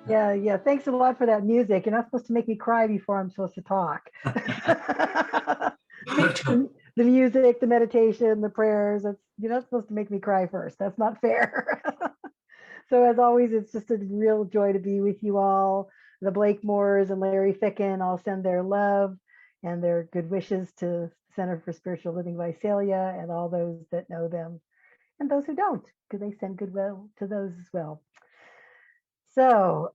Yeah, yeah. Thanks a lot for that music. You're not supposed to make me cry before I'm supposed to talk. The music, the meditation, the prayers, you're not supposed to make me cry first. That's not fair. So as always, it's just a real joy to be with you all. The Blakemores and Larry Ficken all send their love and their good wishes to Center for Spiritual Living Visalia and all those that know them and those who don't, because they send goodwill to those as well. So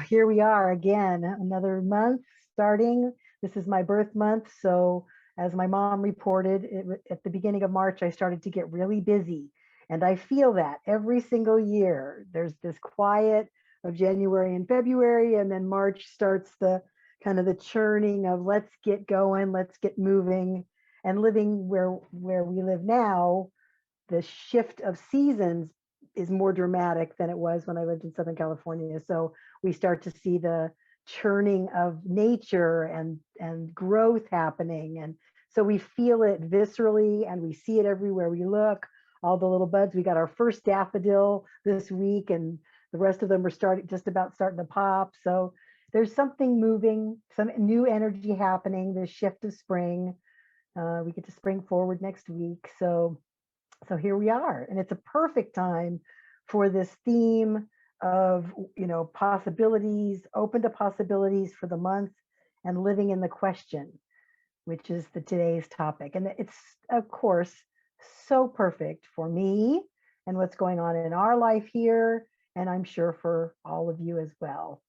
here we are again, another month starting. This is my birth month. So as my mom reported, at the beginning of March, I started to get really busy. And I feel that every single year. There's this quiet of January and February, and then March starts the kind of the churning of let's get going, let's get moving. And living where we live now, the shift of seasons is more dramatic than it was when I lived in Southern California. So we start to see the churning of nature and growth happening. And so we feel it viscerally and we see it everywhere we look. All the little buds. We got our first daffodil this week, and the rest of them are just about starting to pop. So there's something moving, some new energy happening, this shift of spring. We get to spring forward next week. So here we are, and it's a perfect time for this theme of, possibilities, open to possibilities for the month, and living in the question, which is today's topic. And it's, of course, so perfect for me and what's going on in our life here, and I'm sure for all of you as well.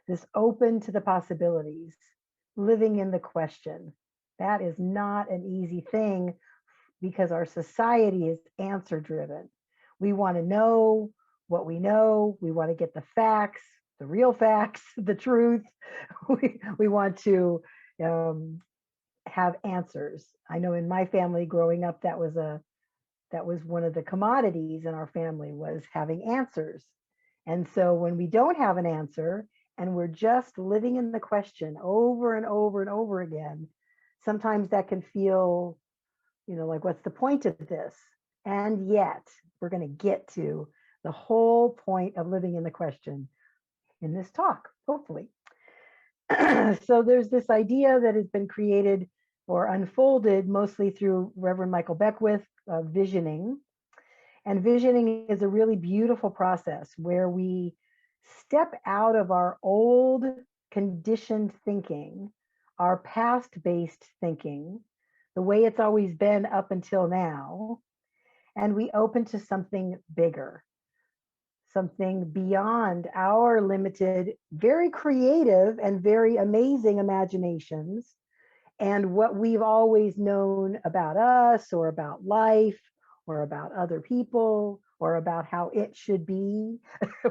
This open to the possibilities, living in the question. That is not an easy thing because our society is answer driven. We want to know what we know. We want to get the facts, the real facts, the truth. We want to have answers. I know in my family growing up, that was one of the commodities in our family, was having answers. And so when we don't have an answer and we're just living in the question over and over and over again, sometimes that can feel, like, what's the point of this? And yet we're going to get to the whole point of living in the question in this talk, hopefully. So there's this idea that has been created or unfolded mostly through Reverend Michael Beckwith of visioning. And visioning is a really beautiful process where we step out of our old conditioned thinking, our past-based thinking, the way it's always been up until now, and we open to something bigger, something beyond our limited, very creative and very amazing imaginations, and what we've always known about us or about life or about other people or about how it should be,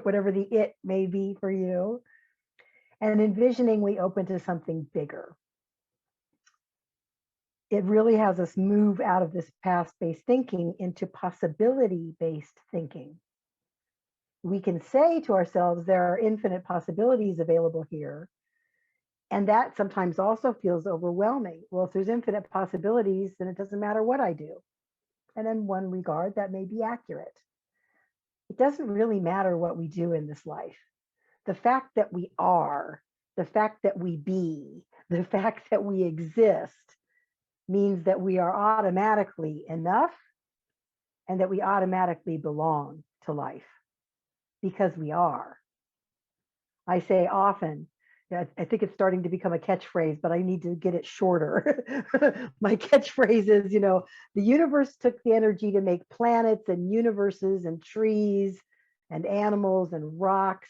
whatever the it may be for you. And in visioning, we open to something bigger. It really has us move out of this past-based thinking into possibility-based thinking. We can say to ourselves, there are infinite possibilities available here. And that sometimes also feels overwhelming. Well, if there's infinite possibilities, then it doesn't matter what I do. And in one regard, that may be accurate. It doesn't really matter what we do in this life. The fact that we are, the fact that we be, the fact that we exist means that we are automatically enough and that we automatically belong to life because we are. I say often, I think it's starting to become a catchphrase, but I need to get it shorter. My catchphrase is, the universe took the energy to make planets and universes and trees and animals and rocks.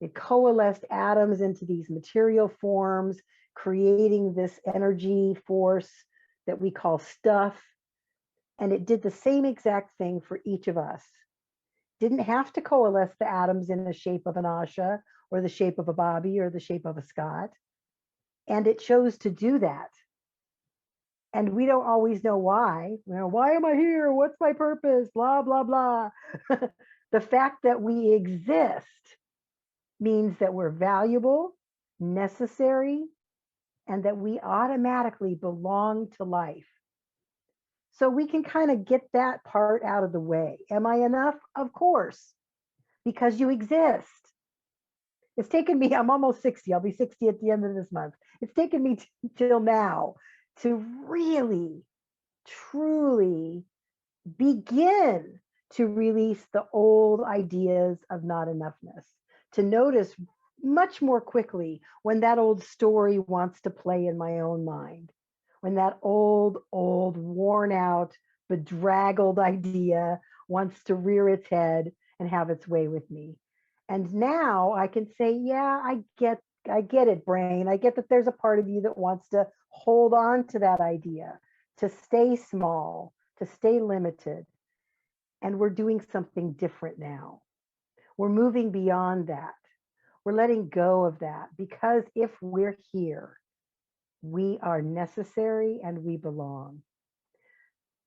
It coalesced atoms into these material forms, creating this energy force that we call stuff. And it did the same exact thing for each of us. Didn't have to coalesce the atoms in the shape of an Asha or the shape of a Bobby or the shape of a Scott. And it chose to do that. And we don't always know why. Why am I here? What's my purpose? Blah, blah, blah. The fact that we exist means that we're valuable, necessary, and that we automatically belong to life. So we can kind of get that part out of the way. Am I enough? Of course, because you exist. It's taken me, I'm almost 60. I'll be 60 at the end of this month. It's taken me till now to really, truly begin to release the old ideas of not enoughness, to notice much more quickly when that old story wants to play in my own mind, when that old, worn out, bedraggled idea wants to rear its head and have its way with me. And now I can say, yeah, I get it, brain. I get that there's a part of you that wants to hold on to that idea, to stay small, to stay limited. And we're doing something different now. We're moving beyond that. We're letting go of that because if we're here, we are necessary and we belong.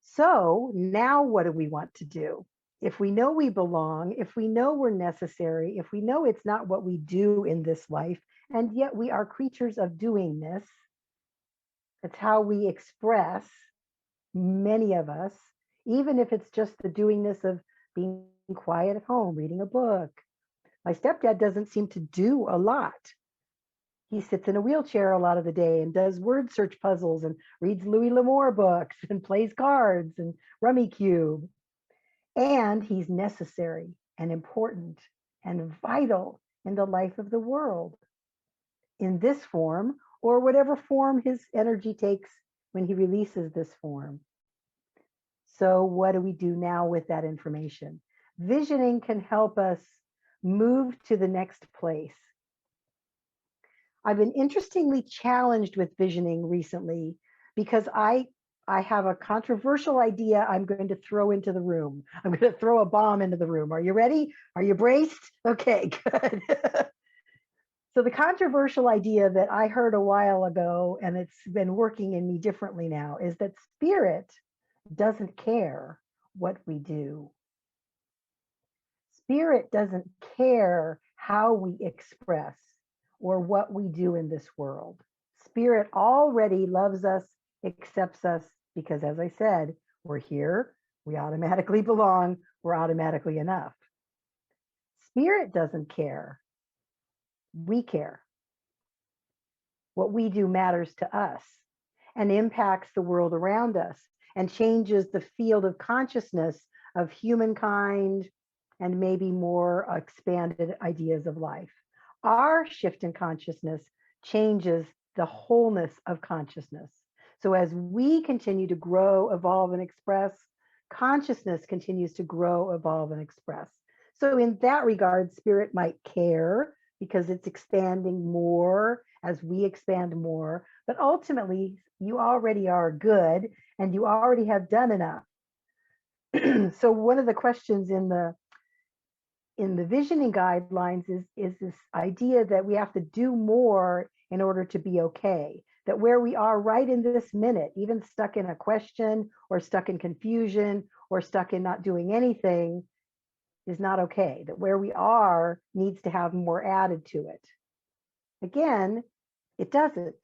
So now what do we want to do? If we know we belong, if we know we're necessary, if we know it's not what we do in this life, and yet we are creatures of doing this, it's how we express, many of us, even if it's just the doingness of being quiet at home, reading a book. My stepdad doesn't seem to do a lot. He sits in a wheelchair a lot of the day and does word search puzzles and reads Louis L'Amour books and plays cards and Rummy Cube. And he's necessary and important and vital in the life of the world in this form or whatever form his energy takes when he releases this form. So what do we do now with that information? Visioning can help us move to the next place. I've been interestingly challenged with visioning recently because I have a controversial idea I'm going to throw into the room. I'm going to throw a bomb into the room. Are you ready? Are you braced? Okay, good. So the controversial idea that I heard a while ago, and it's been working in me differently now, is that spirit doesn't care what we do. Spirit doesn't care how we express or what we do in this world. Spirit already loves us, accepts us, because as I said, we're here, we automatically belong, we're automatically enough. Spirit doesn't care. We care. What we do matters to us and impacts the world around us and changes the field of consciousness of humankind and maybe more expanded ideas of life. Our shift in consciousness changes the wholeness of consciousness. So as we continue to grow, evolve, and express, consciousness continues to grow, evolve, and express. So in that regard, spirit might care because it's expanding more as we expand more, but ultimately you already are good and you already have done enough. So one of the questions in the visioning guidelines is this idea that we have to do more in order to be okay. That where we are right in this minute, even stuck in a question or stuck in confusion or stuck in not doing anything, is not okay. That where we are needs to have more added to it. Again, it doesn't.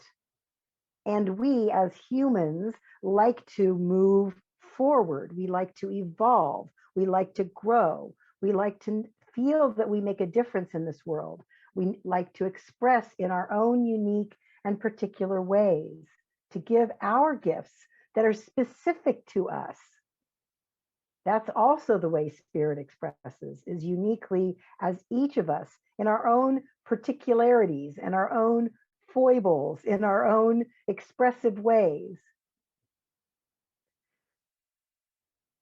And we as humans like to move forward. We like to evolve. We like to grow. We like to feel that we make a difference in this world. We like to express in our own unique and particular ways, to give our gifts that are specific to us. That's also the way spirit expresses, is uniquely as each of us in our own particularities and our own foibles, in our own expressive ways.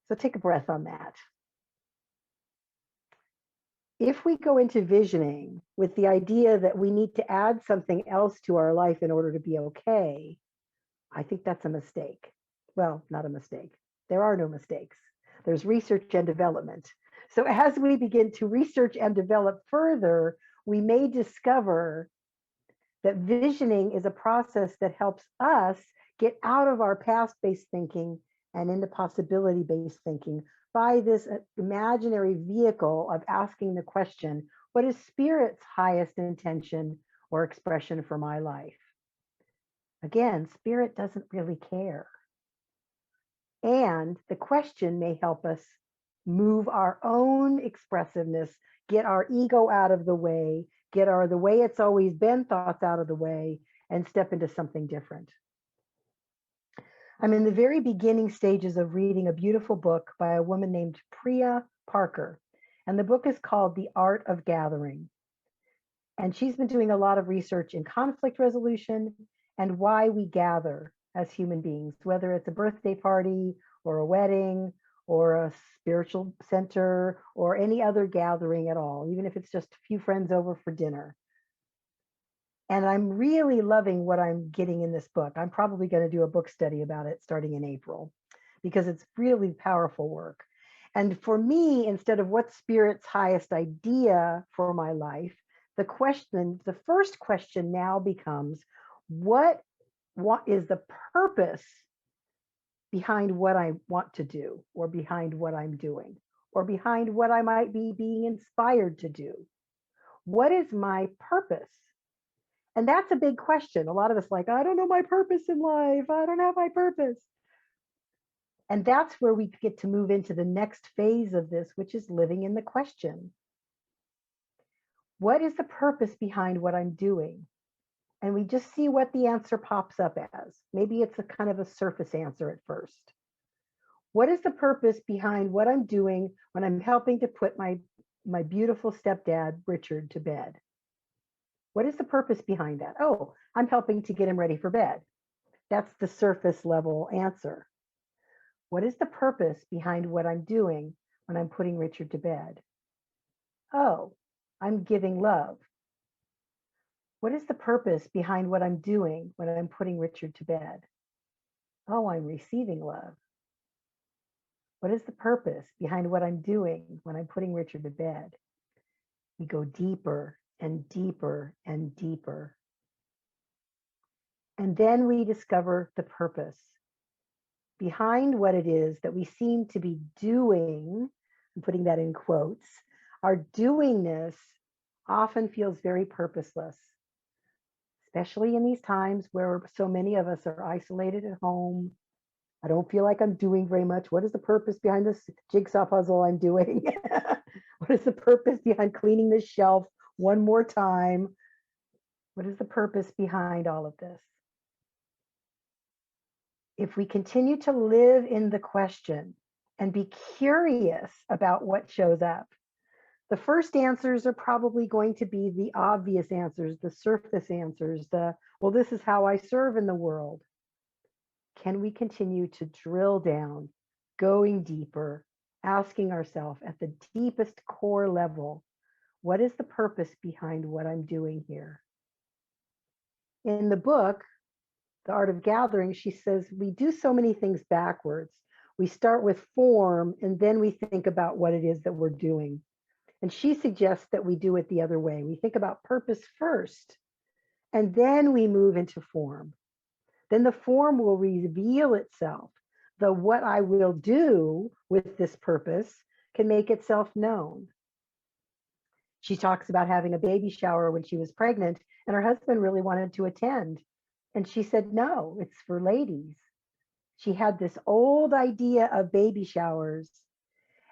So take a breath on that. If we go into visioning with the idea that we need to add something else to our life in order to be okay, I think that's a mistake. Well, not a mistake. There are no mistakes. There's research and development. So as we begin to research and develop further, we may discover that visioning is a process that helps us get out of our past-based thinking and into possibility-based thinking by this imaginary vehicle of asking the question, what is spirit's highest intention or expression for my life? Again, spirit doesn't really care. And the question may help us move our own expressiveness, get our ego out of the way, get the way it's always been thoughts out of the way, and step into something different. I'm in the very beginning stages of reading a beautiful book by a woman named Priya Parker, and the book is called The Art of Gathering. And she's been doing a lot of research in conflict resolution and why we gather as human beings, whether it's a birthday party or a wedding or a spiritual center or any other gathering at all, even if it's just a few friends over for dinner. And I'm really loving what I'm getting in this book. I'm probably going to do a book study about it starting in April because it's really powerful work. And for me, instead of what's Spirit's highest idea for my life, the first question now becomes, what is the purpose behind what I want to do, or behind what I'm doing, or behind what I might be being inspired to do? What is my purpose? And that's a big question. A lot of us like, I don't know my purpose in life. I don't have my purpose. And that's where we get to move into the next phase of this, which is living in the question. What is the purpose behind what I'm doing? And we just see what the answer pops up as. Maybe it's a kind of a surface answer at first. What is the purpose behind what I'm doing when I'm helping to put my beautiful stepdad, Richard, to bed? What is the purpose behind that? Oh, I'm helping to get him ready for bed. That's the surface level answer. What is the purpose behind what I'm doing when I'm putting Richard to bed? Oh, I'm giving love. What is the purpose behind what I'm doing when I'm putting Richard to bed? Oh, I'm receiving love. What is the purpose behind what I'm doing when I'm putting Richard to bed? We go deeper and deeper and deeper. And then we discover the purpose behind what it is that we seem to be doing. I'm putting that in quotes. Our doingness often feels very purposeless, especially in these times where so many of us are isolated at home. I don't feel like I'm doing very much. What is the purpose behind this jigsaw puzzle I'm doing? What is the purpose behind cleaning this shelf one more time? What is the purpose behind all of this? If we continue to live in the question and be curious about what shows up, the first answers are probably going to be the obvious answers, the surface answers, well, this is how I serve in the world. Can we continue to drill down, going deeper, asking ourselves at the deepest core level, what is the purpose behind what I'm doing here? In the book, The Art of Gathering, she says we do so many things backwards. We start with form and then we think about what it is that we're doing. And she suggests that we do it the other way. We think about purpose first, and then we move into form. Then the form will reveal itself. The what I will do with this purpose can make itself known. She talks about having a baby shower when she was pregnant, and her husband really wanted to attend. And she said, no, it's for ladies. She had this old idea of baby showers.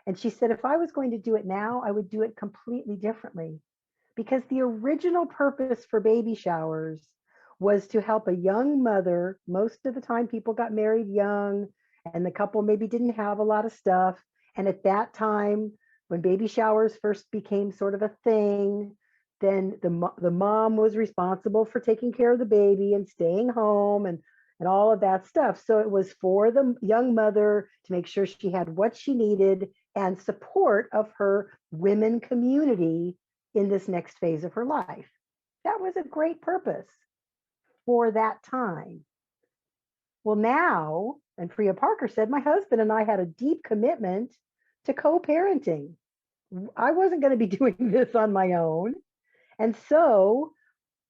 And she said, if I was going to do it now, I would do it completely differently. Because the original purpose for baby showers was to help a young mother. Most of the time, people got married young, and the couple maybe didn't have a lot of stuff. And at that time, when baby showers first became sort of a thing, then the mom was responsible for taking care of the baby and staying home and all of that stuff. So it was for the young mother to make sure she had what she needed and support of her women community in this next phase of her life. That was a great purpose for that time. Well, now, and Priya Parker said, my husband and I had a deep commitment to co-parenting. I wasn't going to be doing this on my own. And so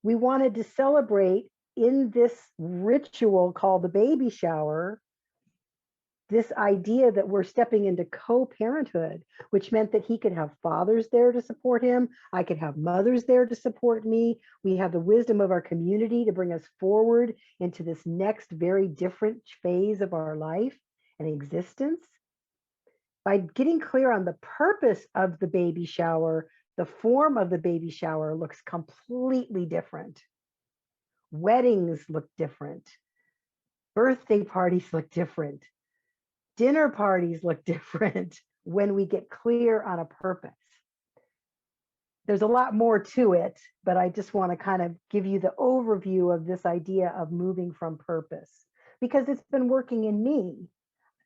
we wanted to celebrate in this ritual called the baby shower, this idea that we're stepping into co-parenthood, which meant that he could have fathers there to support him. I could have mothers there to support me. We have the wisdom of our community to bring us forward into this next very different phase of our life and existence. By getting clear on the purpose of the baby shower, The form of the baby shower looks completely different. Weddings look different. Birthday parties look different. Dinner parties look different when we get clear on a purpose. There's a lot more to it, but I just want to kind of give you the overview of this idea of moving from purpose because it's been working in me.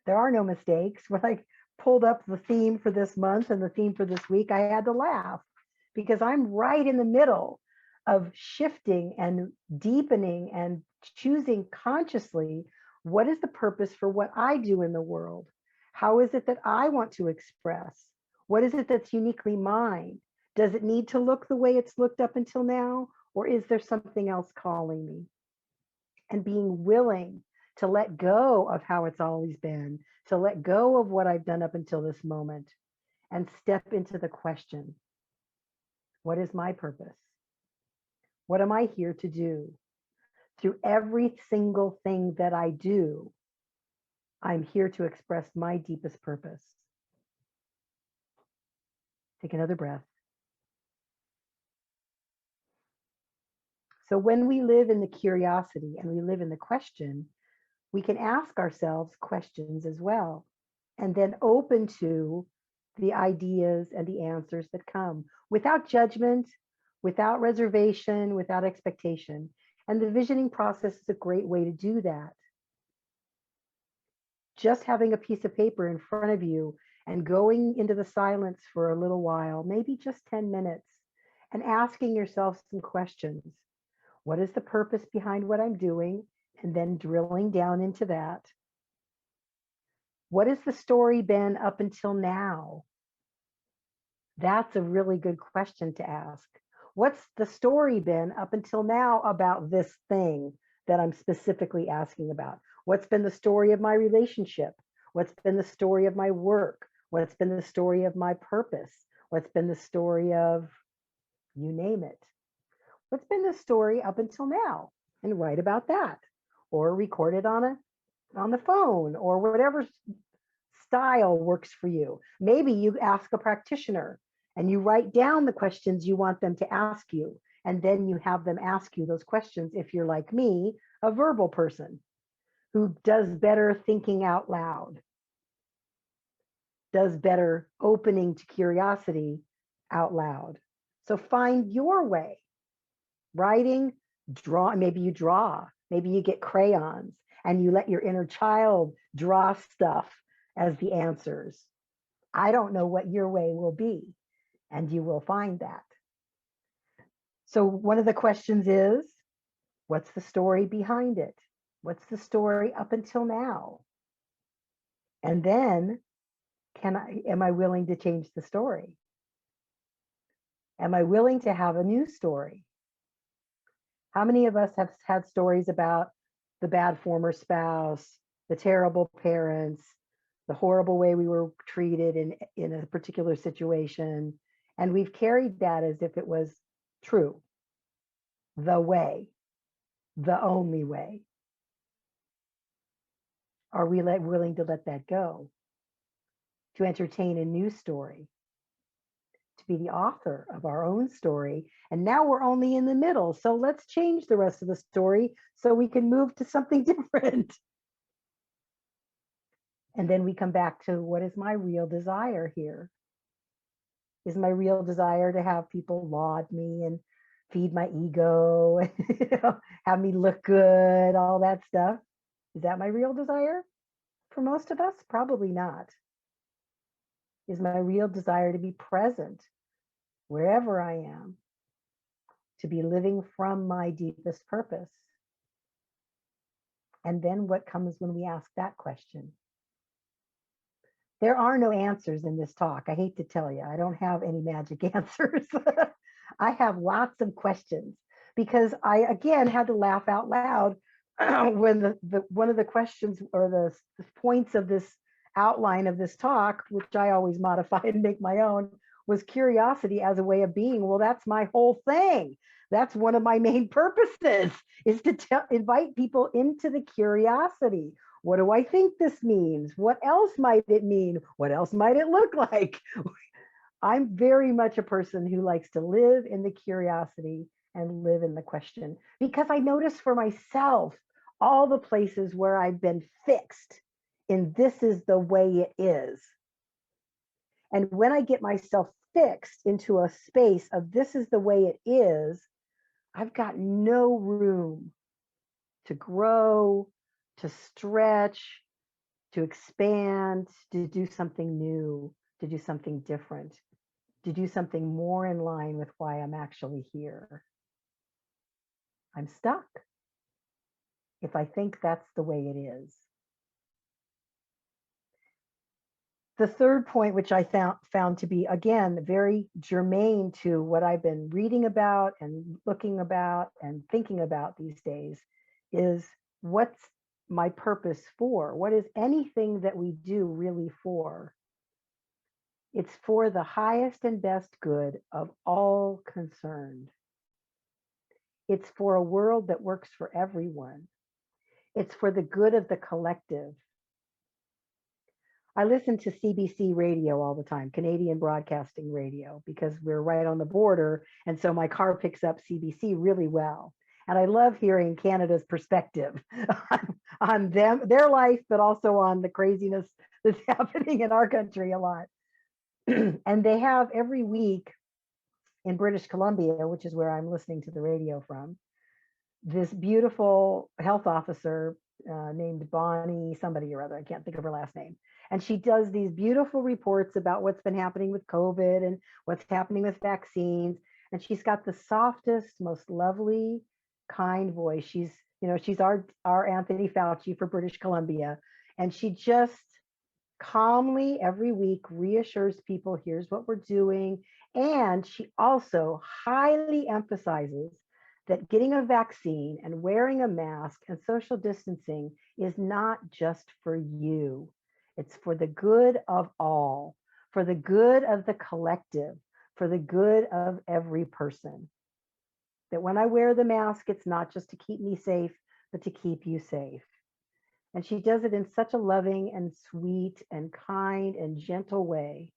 There are no mistakes. When I pulled up the theme for this month and the theme for this week, I had to laugh because I'm right in the middle of shifting and deepening and choosing consciously what is the purpose for what I do in the world? How is it that I want to express? What is it that's uniquely mine? Does it need to look the way it's looked up until now? Or is there something else calling me? And being willing to let go of how it's always been, to let go of what I've done up until this moment, and step into the question, what is my purpose? What am I here to do? Through every single thing that I do, I'm here to express my deepest purpose. Take another breath. So when we live in the curiosity and we live in the question, we can ask ourselves questions as well, and then open to the ideas and the answers that come without judgment, without reservation, without expectation. And the visioning process is a great way to do that. Just having a piece of paper in front of you and going into the silence for a little while, maybe just 10 minutes, and asking yourself some questions. What is the purpose behind what I'm doing? And then drilling down into that. What has the story been up until now? That's a really good question to ask. What's the story been up until now about this thing that I'm specifically asking about? What's been the story of my relationship? What's been the story of my work? What's been the story of my purpose? What's been the story of, you name it? What's been the story up until now? And write about that, or record it on the phone, or whatever style works for you. Maybe you ask a practitioner and you write down the questions you want them to ask you, and then you have them ask you those questions if you're like me, a verbal person who does better thinking out loud, does better opening to curiosity out loud. So find your way. Writing, draw, maybe you draw, maybe you get crayons and you let your inner child draw stuff as the answers. I don't know what your way will be, and you will find that. So one of the questions is, what's the story behind it? What's the story up until now? And then, am I willing to change the story? Am I willing to have a new story? How many of us have had stories about the bad former spouse, the terrible parents, the horrible way we were treated in a particular situation, and we've carried that as if it was true, the way, the only way? Are we willing to let that go, to entertain a new story, to be the author of our own story? And now we're only in the middle, so let's change the rest of the story so we can move to something different. And then we come back to, what is my real desire here? Is my real desire to have people laud me and feed my ego and have me look good, all that stuff? Is that my real desire? For most of us, probably not. Is my real desire to be present wherever I am, to be living from my deepest purpose? And then what comes when we ask that question? There are no answers in this talk. I hate to tell you, I don't have any magic answers. I have lots of questions because I, again, had to laugh out loud when one of the questions or the points of this outline of this talk, which I always modify and make my own, was curiosity as a way of being. Well, that's my whole thing. That's one of my main purposes, is to invite people into the curiosity. What do I think this means? What else might it mean? What else might it look like? I'm very much a person who likes to live in the curiosity and live in the question, because I notice for myself all the places where I've been fixed in this is the way it is. And when I get myself fixed into a space of this is the way it is, I've got no room to grow, to stretch, to expand, to do something new, to do something different, to do something more in line with why I'm actually here. I'm stuck if I think that's the way it is. The third point, which I found to be, again, very germane to what I've been reading about and looking about and thinking about these days, is what's my purpose for? What is anything that we do really for? It's for the highest and best good of all concerned. It's for a world that works for everyone. It's for the good of the collective. I listen to CBC radio all the time, Canadian Broadcasting Radio, because we're right on the border. And so my car picks up CBC really well. And I love hearing Canada's perspective on them, their life, but also on the craziness that's happening in our country a lot. And they have every week in British Columbia, which is where I'm listening to the radio from, this beautiful health officer named Bonnie, somebody or other, I can't think of her last name. And she does these beautiful reports about what's been happening with COVID and what's happening with vaccines. And she's got the softest, most lovely, kind voice. She's our Anthony Fauci for British Columbia. And she just calmly every week reassures people, here's what we're doing. And she also highly emphasizes that getting a vaccine and wearing a mask and social distancing is not just for you. It's for the good of all, for the good of the collective, for the good of every person. That when I wear the mask, it's not just to keep me safe, but to keep you safe. And she does it in such a loving and sweet and kind and gentle way.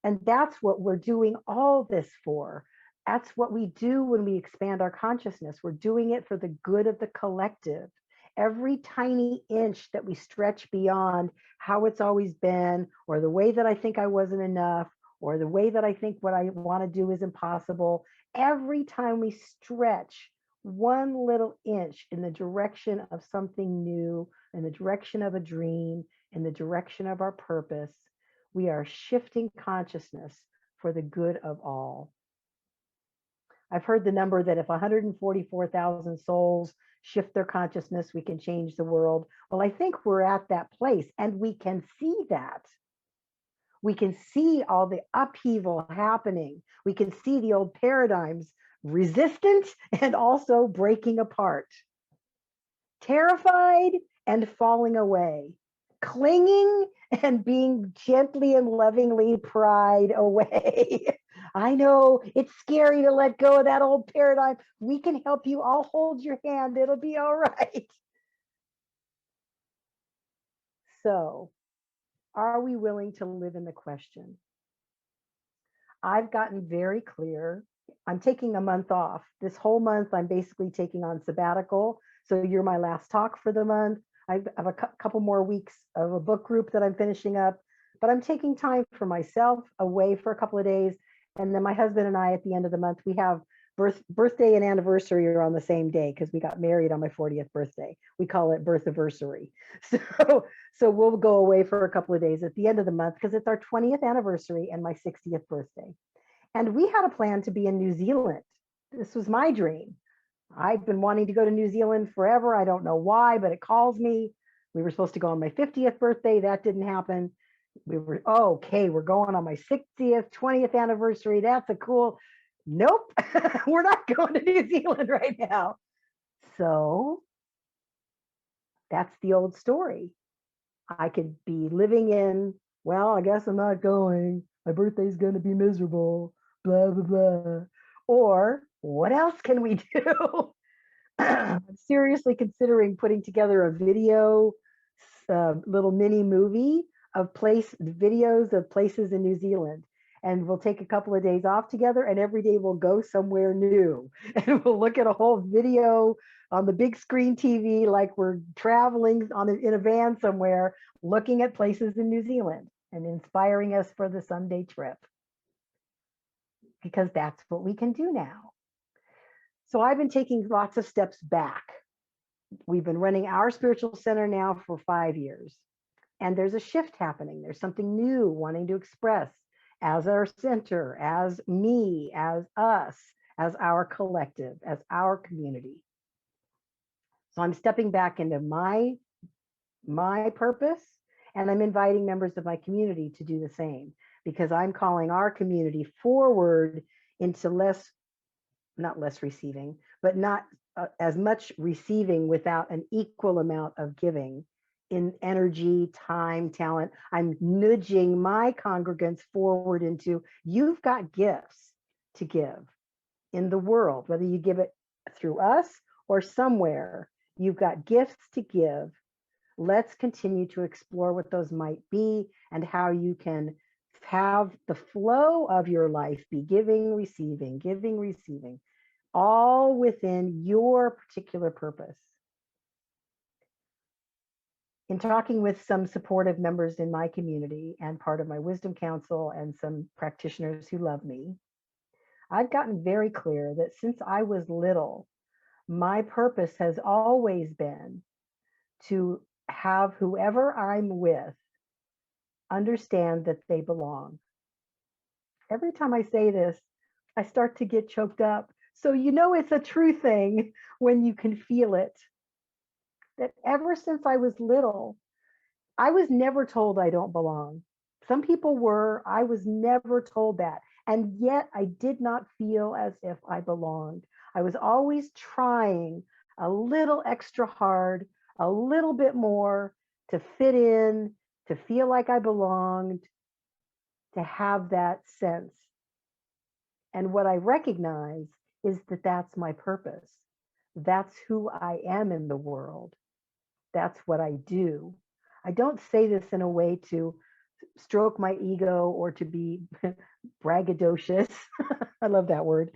And that's what we're doing all this for. That's what we do when we expand our consciousness. We're doing it for the good of the collective. Every tiny inch that we stretch beyond how it's always been, or the way that I think I wasn't enough, or the way that I think what I want to do is impossible, every time we stretch one little inch in the direction of something new, in the direction of a dream, in the direction of our purpose, we are shifting consciousness for the good of all. I've heard the number that if 144,000 souls shift their consciousness, we can change the world. Well, I think we're at that place, and we can see that. We can see all the upheaval happening. We can see the old paradigms resistant and also breaking apart, terrified and falling away, clinging and being gently and lovingly pried away. I know it's scary to let go of that old paradigm. We can help you. I'll hold your hand. It'll be all right. So, are we willing to live in the question? I've gotten very clear. I'm taking a month off. This whole month, I'm basically taking on sabbatical. So you're my last talk for the month. I have a couple more weeks of a book group that I'm finishing up, but I'm taking time for myself away for a couple of days. And then my husband and I, at the end of the month, we have birthday and anniversary are on the same day because we got married on my 40th birthday. We call it birthiversary. So we'll go away for a couple of days at the end of the month because it's our 20th anniversary and my 60th birthday. And we had a plan to be in New Zealand. This was my dream. I've been wanting to go to New Zealand forever. I don't know why, but it calls me. We were supposed to go on my 50th birthday. That didn't happen. We were, okay, we're going on my 60th, 20th anniversary. That's a cool, nope, we're not going to New Zealand right now. So that's the old story. I could be living in, well, I guess I'm not going. My birthday's going to be miserable, blah, blah, blah. Or what else can we do? I'm seriously considering putting together a video, little mini movie of videos of places in New Zealand. And we'll take a couple of days off together, and every day we'll go somewhere new. And we'll look at a whole video on the big screen TV, like we're traveling in a van somewhere, looking at places in New Zealand and inspiring us for the someday trip. Because that's what we can do now. So I've been taking lots of steps back. We've been running our spiritual center now for 5 years. And there's a shift happening. There's something new wanting to express as our center, as me, as us, as our collective, as our community. So I'm stepping back into my purpose, and I'm inviting members of my community to do the same, because I'm calling our community forward into not less receiving, but not as much receiving without an equal amount of giving in energy, time, talent. I'm nudging my congregants forward into, you've got gifts to give in the world, whether you give it through us or somewhere, you've got gifts to give. Let's continue to explore what those might be and how you can have the flow of your life be giving, receiving, all within your particular purpose. In talking with some supportive members in my community and part of my wisdom council and some practitioners who love me, I've gotten very clear that since I was little, my purpose has always been to have whoever I'm with understand that they belong. Every time I say this, I start to get choked up. So you know it's a true thing when you can feel it. That ever since I was little, I was never told I don't belong. Some people were, I was never told that. And yet I did not feel as if I belonged. I was always trying a little extra hard, a little bit more to fit in, to feel like I belonged, to have that sense. And what I recognize is that that's my purpose. That's who I am in the world. That's what I do. I don't say this in a way to stroke my ego or to be braggadocious. I love that word.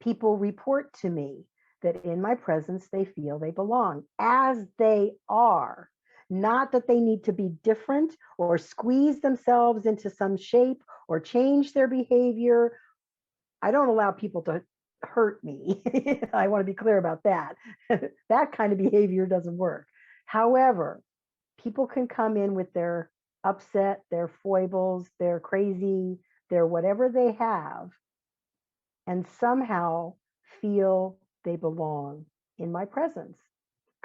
People report to me that in my presence, they feel they belong as they are. Not that they need to be different or squeeze themselves into some shape or change their behavior. I don't allow people to hurt me. I want to be clear about that. That kind of behavior doesn't work. However, people can come in with their upset, their foibles, their crazy, their whatever they have, and somehow feel they belong in my presence.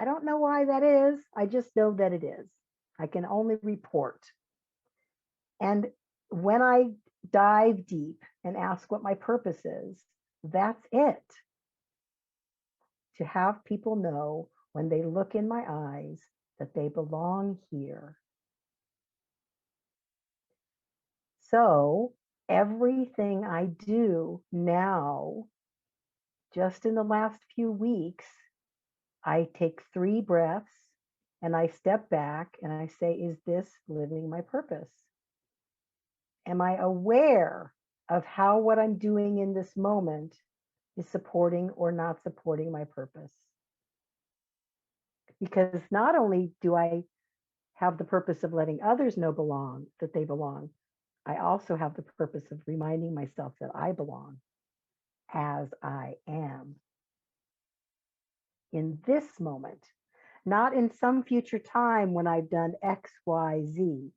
I don't know why that is. I just know that it is. I can only report. And when I dive deep and ask what my purpose is, that's it. To have people know when they look in my eyes that they belong here. So everything I do now, just in the last few weeks, I take 3 breaths and I step back and I say, is this living my purpose? Am I aware of how what I'm doing in this moment is supporting or not supporting my purpose? Because not only do I have the purpose of letting others know that they belong, I also have the purpose of reminding myself that I belong as I am in this moment, not in some future time when I've done X, Y, Z,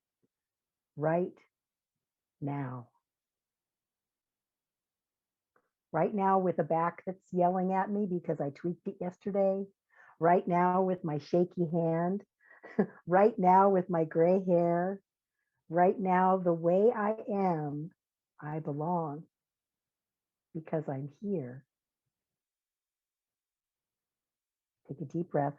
right now. Right now with a back that's yelling at me because I tweaked it yesterday. Right now with my shaky hand. Right now with my gray hair. Right now, the way I am, I belong because I'm here. Take a deep breath.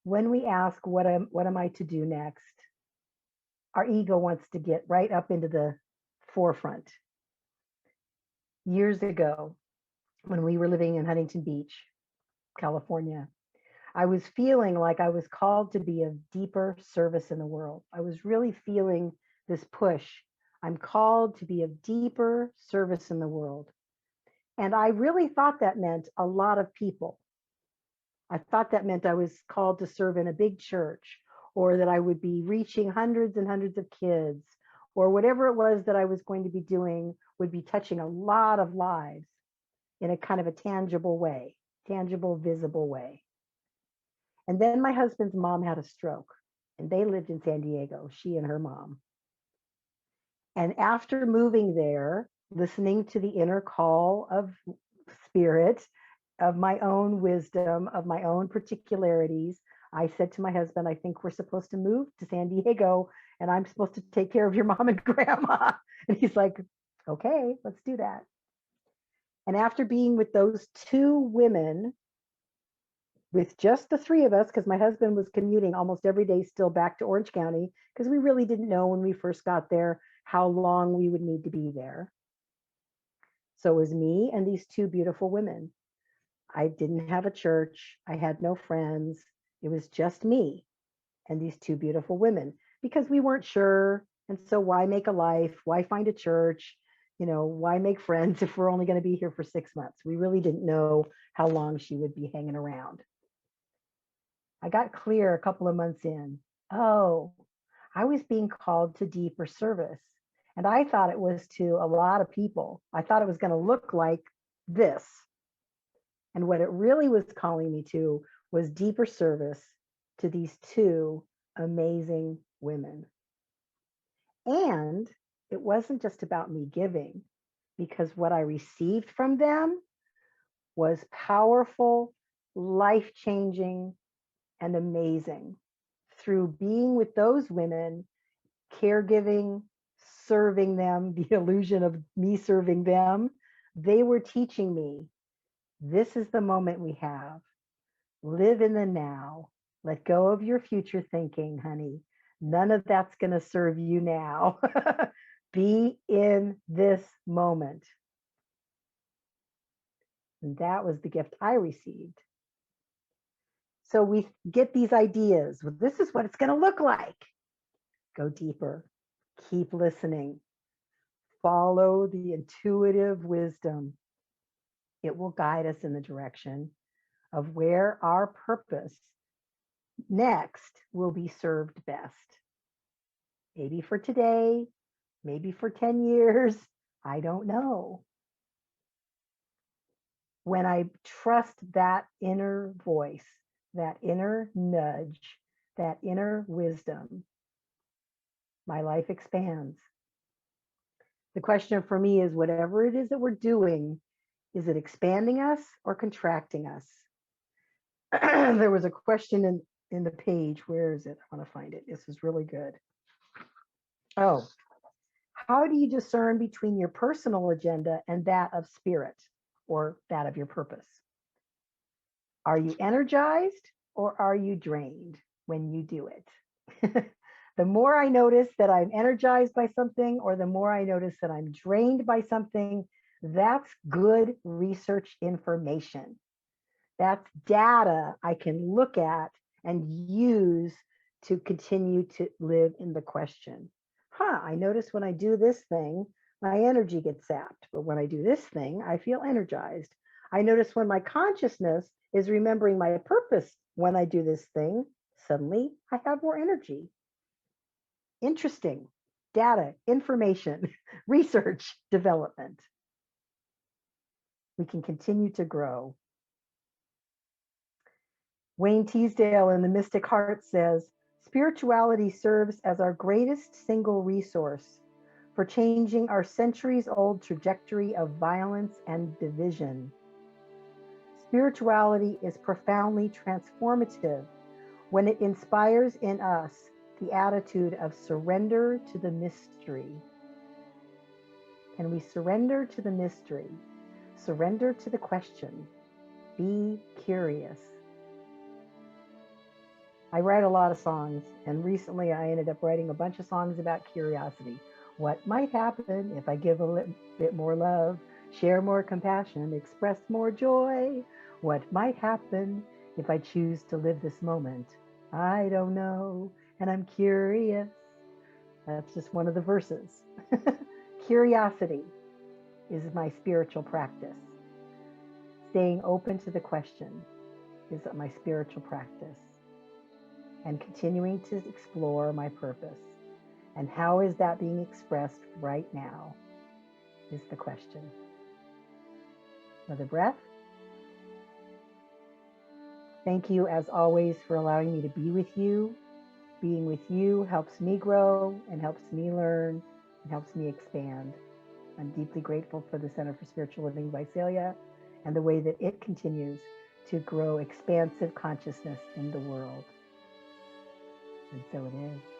When we ask, what am I to do next? Our ego wants to get right up into the forefront. Years ago, when we were living in Huntington Beach, California, I was feeling like I was called to be of deeper service in the world. I was really feeling this push. I'm called to be of deeper service in the world. And I really thought that meant a lot of people. I thought that meant I was called to serve in a big church, or that I would be reaching hundreds and hundreds of kids, or whatever it was that I was going to be doing would be touching a lot of lives in a kind of a tangible way, tangible, visible way. And then my husband's mom had a stroke, and they lived in San Diego, she and her mom. And after moving there, listening to the inner call of spirit, of my own wisdom, of my own particularities, I said to my husband, I think we're supposed to move to San Diego, and I'm supposed to take care of your mom and grandma. And he's like, okay, let's do that. And after being with those two women, with just the three of us, because my husband was commuting almost every day still back to Orange County, because we really didn't know when we first got there how long we would need to be there. So it was me and these two beautiful women. I didn't have a church. I had no friends. It was just me and these two beautiful women, because we weren't sure. And so why make a life? Why find a church? You know, why make friends if we're only going to be here for 6 months? We really didn't know how long she would be hanging around. I got clear a couple of months in. Oh, I was being called to deeper service. And I thought it was to a lot of people. I thought it was going to look like this. And what it really was calling me to was deeper service to these two amazing women. And it wasn't just about me giving, because what I received from them was powerful, life-changing, and amazing. Through being with those women, caregiving, serving them, the illusion of me serving them, they were teaching me, this is the moment we have. Live in the now. Let go of your future thinking, honey. None of that's going to serve you now. Be in this moment. And that was the gift I received. So we get these ideas. Well, this is what it's going to look like. Go deeper. Keep listening. Follow the intuitive wisdom. It will guide us in the direction of where our purpose next will be served best. Maybe for today, maybe for 10 years, I don't know. When I trust that inner voice, that inner nudge, that inner wisdom, my life expands. The question for me is, whatever it is that we're doing, is it expanding us or contracting us? There was a question in the page. Where is it? I want to find it. This is really good. Oh, how do you discern between your personal agenda and that of spirit, or that of your purpose? Are you energized or are you drained when you do it? The more I notice that I'm energized by something, or the more I notice that I'm drained by something, that's good research information. That's data I can look at and use to continue to live in the question. I notice when I do this thing, my energy gets sapped. But when I do this thing, I feel energized. I notice when my consciousness is remembering my purpose when I do this thing, suddenly I have more energy. Interesting. Data, information, research, development. We can continue to grow. Wayne Teasdale in The Mystic Heart says, spirituality serves as our greatest single resource for changing our centuries-old trajectory of violence and division. Spirituality is profoundly transformative when it inspires in us the attitude of surrender to the mystery. Can we surrender to the mystery? Surrender to the question. Be curious. I write a lot of songs, and recently I ended up writing a bunch of songs about curiosity. What might happen if I give a bit more love, share more compassion, express more joy? What might happen If I choose to live this moment, I don't know, and I'm curious. That's just one of the verses. Curiosity is my spiritual practice. Staying open to the question is my spiritual practice. And continuing to explore my purpose. And how is that being expressed right now is the question. Another breath. Thank you, as always, for allowing me to be with you. Being with you helps me grow and helps me learn and helps me expand. I'm deeply grateful for the Center for Spiritual Living Visalia and the way that it continues to grow expansive consciousness in the world. And so it is.